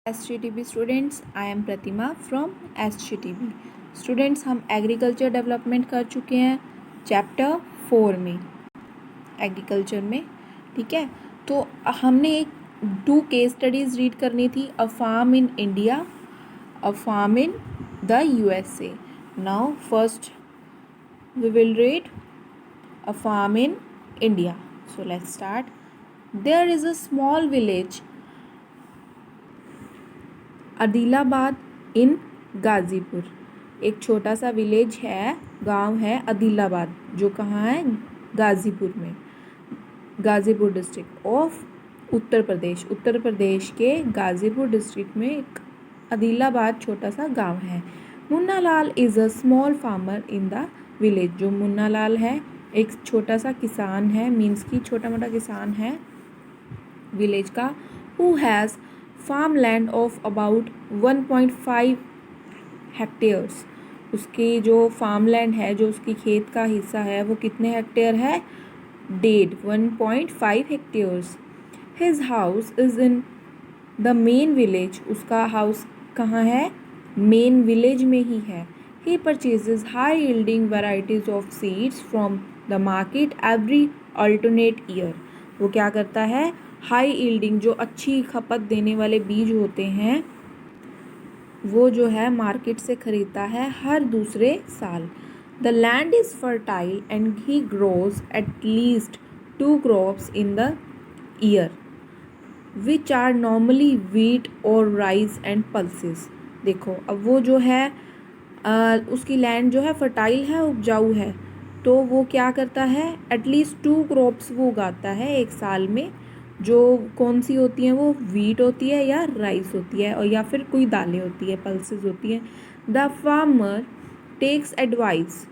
SGTB students, I am Pratima from SGTB students. हम agriculture development कर चुके हैं चैप्टर 4 में, एग्रीकल्चर में। ठीक है, तो हमने एक 2 केस स्टडीज़ रीड करनी थी, a farm in India, a farm in the USA। Now first we will read a farm in India. So let's start. There is a small village Adilabad in Ghazipur. एक छोटा सा विलेज है, गांव है आदिलाबाद, जो कहाँ है? गाज़ीपुर में, गाज़ीपुर डिस्ट्रिक्ट ऑफ उत्तर प्रदेश। उत्तर प्रदेश के गाज़ीपुर डिस्ट्रिक्ट में एक आदिलाबाद छोटा सा गांव है। Munna Lal is a small farmer in the village. जो मुन्ना लाल है एक छोटा सा किसान है, मीन्स की छोटा मोटा किसान है विलेज का। Who has farm land of about 1.5 hectares. उसकी जो फार्म लैंड है, जो उसकी खेत का हिस्सा है, वो कितने हेक्टेयर है? 1.5 hectares. His house is in the main village. उसका हाउस कहाँ है? मेन विलेज में ही है। He purchases high yielding varieties of seeds from the market every alternate year. वो क्या करता है? हाई यील्डिंग, जो अच्छी खपत देने वाले बीज होते हैं, वो जो है मार्केट से ख़रीदता है हर दूसरे साल। The land is fertile and he grows at least 2 crops in the year which are normally wheat और राइस एंड पल्सेस। देखो, अब वो जो है उसकी लैंड जो है फर्टाइल है, उपजाऊ है, तो वो क्या करता है? एटलीस्ट 2 क्रॉप्स वो उगाता है एक साल में। जो कौन सी होती हैं? वो वीट होती है या राइस होती है, और या फिर कोई दालें होती है, पल्सेस होती हैं। The farmer takes advice.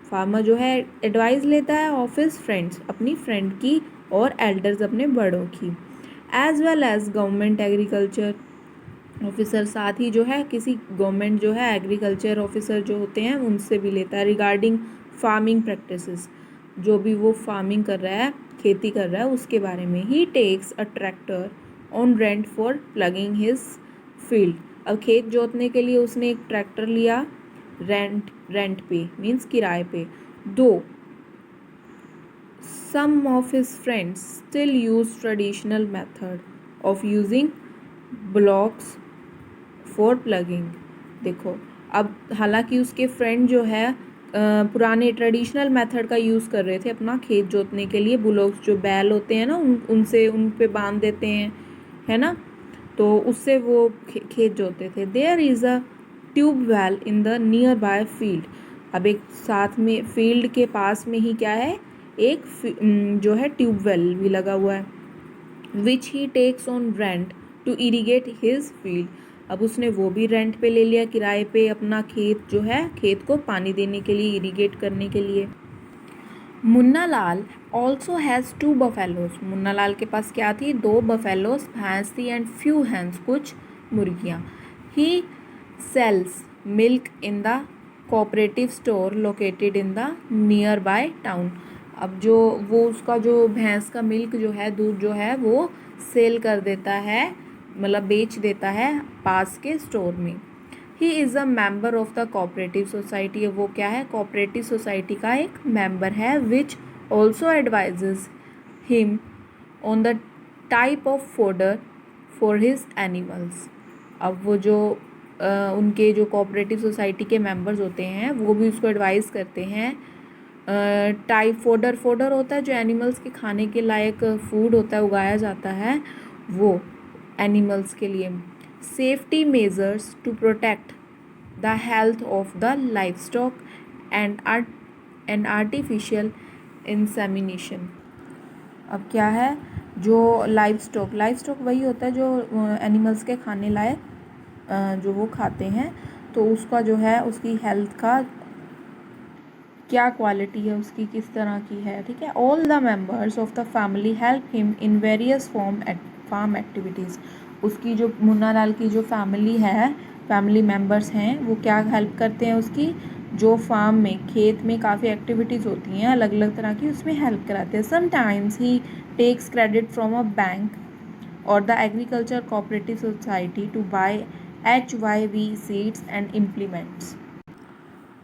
Farmer जो है एडवाइस लेता है ऑफ हिज फ्रेंड्स, अपनी फ्रेंड की और एल्डर्स, अपने बड़ों की। As well as government agriculture officer, साथ ही जो है किसी गवर्नमेंट जो है एग्रीकल्चर ऑफिसर जो होते हैं उनसे भी लेता है रिगार्डिंग फार्मिंग प्रैक्टिसेस। जो भी वो फार्मिंग कर रहा है, खेती कर रहा है, उसके बारे में। He takes a tractor on rent for ploughing his field. अब खेत जोतने के लिए उसने एक ट्रैक्टर लिया रेंट पे, मीन्स किराए पे। दो some of his friends still use traditional method of using blocks for plugging। देखो, अब हालांकि उसके फ्रेंड जो है पुराने ट्रेडिशनल मेथड का यूज़ कर रहे थे अपना खेत जोतने के लिए। बुलॉक्स, जो बैल होते हैं ना, उनसे उन पे बांध देते हैं, है ना, तो उससे वो खेत जोतते थे। There is a tube well in the near by field. अब एक साथ में फील्ड के पास में ही क्या है? एक जो है ट्यूब वेल भी लगा हुआ है। Which he takes on rent to irrigate his field. अब उसने वो भी रेंट पे ले लिया, किराए पे, अपना खेत जो है, खेत को पानी देने के लिए, इरीगेट करने के लिए। Munna Lal also has 2 buffaloes. Munna Lal के पास क्या थी? 2 बफेलोज, भैंस थी, एंड फ्यू हैंस, कुछ मुर्गियाँ। He sells milk in the cooperative store located in the near by town. अब जो वो उसका जो भैंस का मिल्क जो है, दूध जो है, वो सेल कर देता है, मतलब बेच देता है पास के स्टोर में। He is a member of the cooperative society. वो क्या है? कोऑपरेटिव सोसाइटी का एक मेंबर है। Which also advises him on the type of fodder for his animals. अब वो जो उनके जो कोऑपरेटिव सोसाइटी के मेंबर्स होते हैं, वो भी उसको एडवाइस करते हैं टाइप फोडर होता है जो एनिमल्स के खाने के लायक फूड होता है, उगाया जाता है वो एनिमल्स के लिए। Safety measures to protect the health of the livestock and artificial insemination. अब क्या है? जो लाइफ स्टॉक वही होता है जो एनिमल्स के खाने लायक जो वो खाते हैं, तो उसका जो है, उसकी हेल्थ का क्या क्वालिटी है, उसकी किस तरह की है। ठीक है। All the members of the family help him in various farm activities. उसकी जो मुन्ना लाल की जो फैमिली है, फैमिली मेंबर्स हैं, वो क्या हेल्प करते हैं उसकी? जो फार्म में, खेत में काफ़ी एक्टिविटीज़ होती हैं अलग अलग तरह की, उसमें हेल्प कराते हैं। Sometimes he tax credit from a bank or the agriculture cooperative society to buy HYV seeds and implements।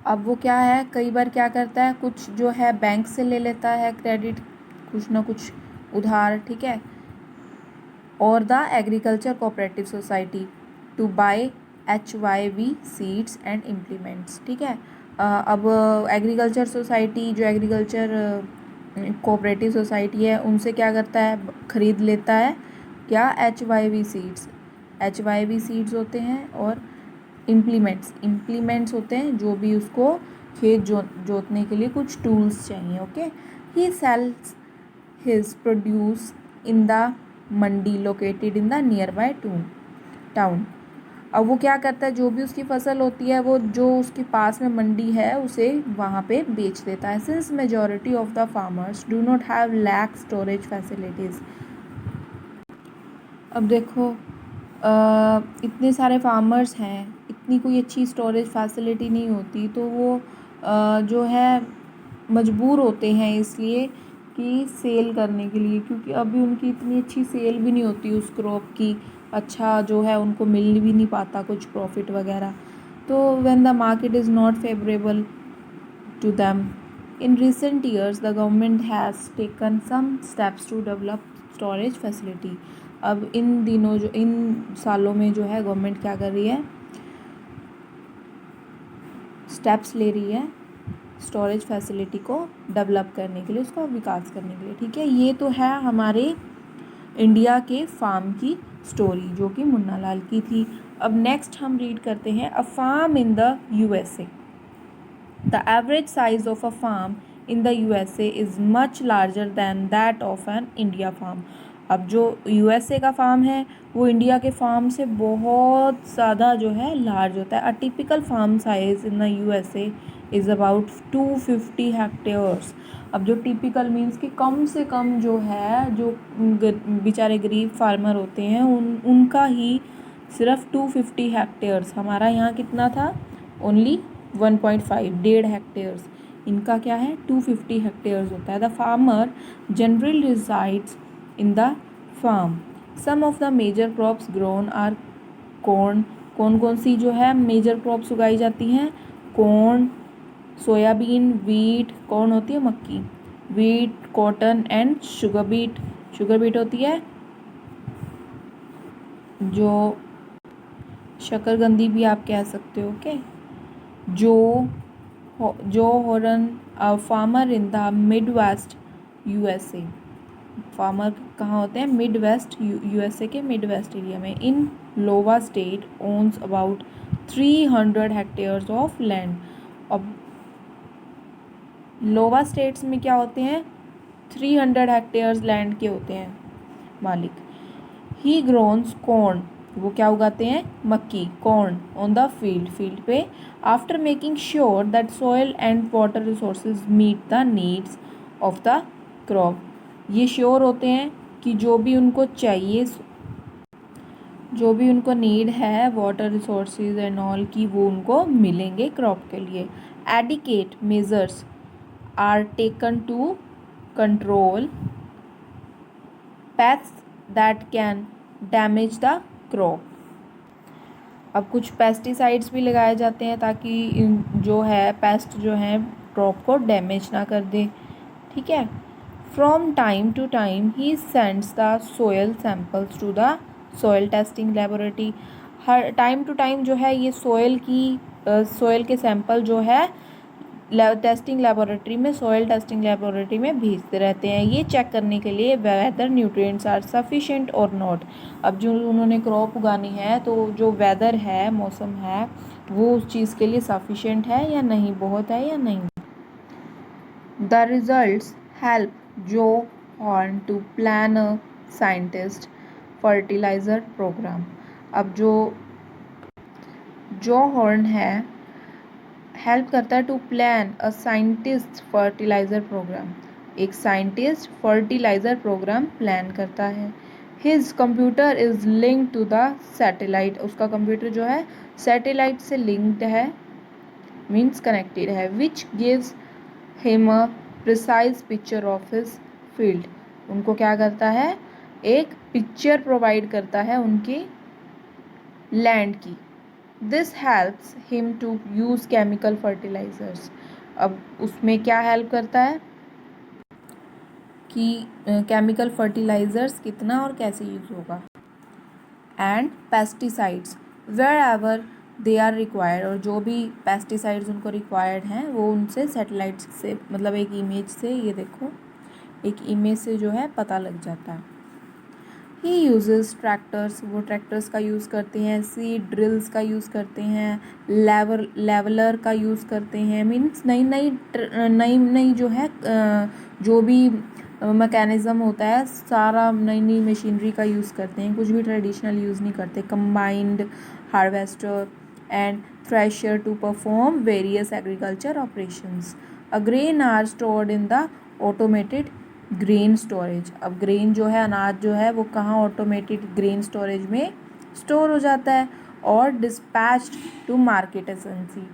अब वो क्या है, कई बार क्या करता है, कुछ जो है बैंक से ले लेता है क्रेडिट, कुछ ना कुछ उधार, ठीक है, और the agriculture cooperative society to buy HYV seeds and implements, ठीक है। अब एग्रीकल्चर सोसाइटी, जो एग्रीकल्चर कोऑपरेटिव सोसाइटी है, उनसे क्या करता है, ख़रीद लेता है क्या, HYV सीड्स। HYV सीड्स होते हैं और इम्प्लीमेंट्स होते हैं, जो भी उसको खेत जोतने के लिए कुछ टूल्स चाहिए, okay. He sales his produce in the Mandi located in the near by town. अब वो क्या करता है, जो भी उसकी फसल होती है वो जो उसके पास में मंडी है उसे वहाँ पे बेच देता है। Since majority of the farmers do not have lack storage facilities. अब देखो इतने सारे फार्मर्स हैं, इतनी कोई अच्छी स्टोरेज फैसिलिटी नहीं होती, तो वो जो है मजबूर होते हैं इसलिए कि सेल करने के लिए, क्योंकि अभी उनकी इतनी अच्छी सेल भी नहीं होती उस क्रॉप की, अच्छा जो है उनको मिल भी नहीं पाता कुछ प्रॉफिट वगैरह। तो when the market is not favourable to them, in recent years the government has taken some steps to develop storage facility. अब इन दिनों जो इन सालों में जो है गवर्नमेंट क्या कर रही है, स्टेप्स ले रही है स्टोरेज फैसिलिटी को डेवलप करने के लिए, उसका विकास करने के लिए, ठीक है। ये तो है हमारे इंडिया के फार्म की स्टोरी जो कि मुन्ना लाल की थी। अब नेक्स्ट हम रीड करते हैं a farm in the USA। The average size of a farm in the USA is much larger than that of an India farm. अब जो USA का फार्म है वो इंडिया के फार्म से बहुत ज़्यादा जो है लार्ज होता है। A typical farm size in the USA is about 250 hectares. अब जो टिपिकल मीन्स कि कम से कम जो है, जो बेचारे गरीब फार्मर होते हैं उनका ही सिर्फ 250 हेक्टेयर्स। हमारा यहाँ कितना था, ओनली 1.5 1.5 हेक्टेयर्स, इनका क्या है 250 हेक्टेयर्स होता है। The farmer generally resides in the farm. Some of the major crops grown are corn. कौन कौन सी जो है मेजर क्रॉप्स उगाई जाती हैं, कॉर्न, सोयाबीन, वीट, कौन होती है मक्की, wheat, cotton and sugar beet. Sugar beet होती है जो शकरकंदी भी आप कह सकते हो, okay. Joe Horn farmer in the Midwest USA। Farmer कहाँ होते हैं, मिड वेस्ट USA के मिड वेस्ट एरिया में। In Iowa state owns about 300 hectares of land. अब लोवा स्टेट्स में क्या होते हैं, 300 हेक्टेयर्स लैंड के होते हैं मालिक। ही ग्रोन्स कॉर्न, वो क्या उगाते हैं, मक्की, कॉर्न ऑन द फील्ड पे। After making sure that soil and water resources meet the needs of the crop. ये श्योर होते हैं कि जो भी उनको चाहिए, जो भी उनको नीड है वाटर रिसोर्सेज एंड ऑल की, वो उनको मिलेंगे क्रॉप के लिए। Adequate measures are taken to control pests that can damage the crop। अब कुछ पेस्टिसाइड्स भी लगाए जाते हैं ताकि जो है पेस्ट जो है क्रॉप को डैमेज ना कर दे, ठीक है। From time to time he sends the soil samples to the soil testing laboratory. हर टाइम टू टाइम जो है ये सोयल के सैंपल जो है टेस्टिंग लेबोरेटरी में, सॉइल टेस्टिंग लेबोरेटरी में भेजते रहते हैं, ये चेक करने के लिए वेदर न्यूट्रिएंट्स आर सफिशिएंट और नॉट। अब जो उन्होंने क्रॉप उगानी है तो जो वेदर है, मौसम है, वो उस चीज़ के लिए सफिशिएंट है या नहीं, बहुत है या नहीं। The results help Joe Horn to plan a scientist fertilizer program. अब जो हॉर्न है हेल्प करता है to plan a scientist fertilizer program, एक साइंटिस्ट फर्टिलाइज़र प्रोग्राम प्लान करता है। His computer is linked to the satellite, उसका कंप्यूटर जो है सैटेलाइट से लिंक्ड है, मीन्स कनेक्टेड है, which gives him a precise picture of his field. उनको क्या करता है, एक पिक्चर प्रोवाइड करता है उनके लैंड की। This helps him to use chemical fertilizers. अब उसमें क्या हेल्प करता है कि केमिकल फर्टिलाइजर्स कितना और कैसे यूज़ होगा। And pesticides wherever they are required, और जो भी पेस्टिसाइड्स उनको रिक्वायर्ड हैं वो उनसे सैटेलाइट से, मतलब एक इमेज से, ये देखो एक इमेज से जो है पता लग जाता है। ही यूजेस ट्रैक्टर्स, वो ट्रैक्टर्स का यूज़ करते हैं, सीड ड्रिल्स का यूज़ करते हैं, लेवलर का यूज़ करते हैं। मीन्स नई नई जो है जो भी मैकेनिज़्म होता है सारा नई नई मशीनरी का यूज़ करते हैं, कुछ भी ट्रेडिशनल यूज़ नहीं करते। Combined harvester and thresher to perform various agriculture operations. A grain are stored in the automated grain storage. अब ग्रेन जो है, अनाज जो है, वो कहाँ ऑटोमेटेड ग्रेन स्टोरेज में स्टोर हो जाता है। और डिस्पैच्ड टू मार्केट एजेंसी,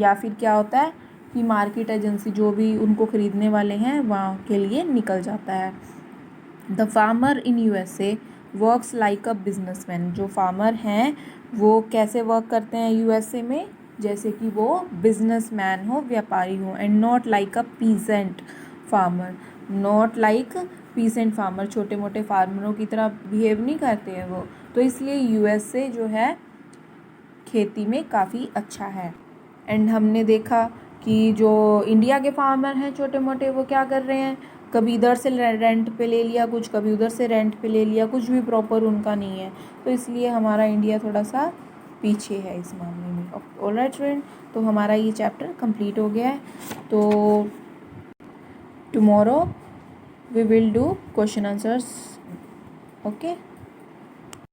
या फिर क्या होता है कि मार्केट एजेंसी जो भी उनको ख़रीदने वाले हैं वहाँ के लिए निकल जाता है। The farmer in USA works like a businessman. जो फार्मर हैं वो कैसे वर्क करते हैं यूएसए में, जैसे कि वो बिजनेसमैन हो, व्यापारी हो। And not like a peasant farmer, not like pheasant farmer, छोटे मोटे फार्मरों की तरह बिहेव नहीं करते हैं वो। तो इसलिए यूएसए जो है खेती में काफ़ी अच्छा है। एंड हमने देखा कि जो इंडिया के फार्मर हैं छोटे मोटे, वो क्या कर रहे हैं, कभी इधर से रेंट पे ले लिया कुछ, कभी उधर से रेंट पे ले लिया, कुछ भी प्रॉपर उनका नहीं है। तो इसलिए हमारा इंडिया थोड़ा सा पीछे है इस मामले में। ऑलराइट फ्रेंड, तो हमारा ये चैप्टर कंप्लीट हो गया है। तो tomorrow we will do question answers. Okay.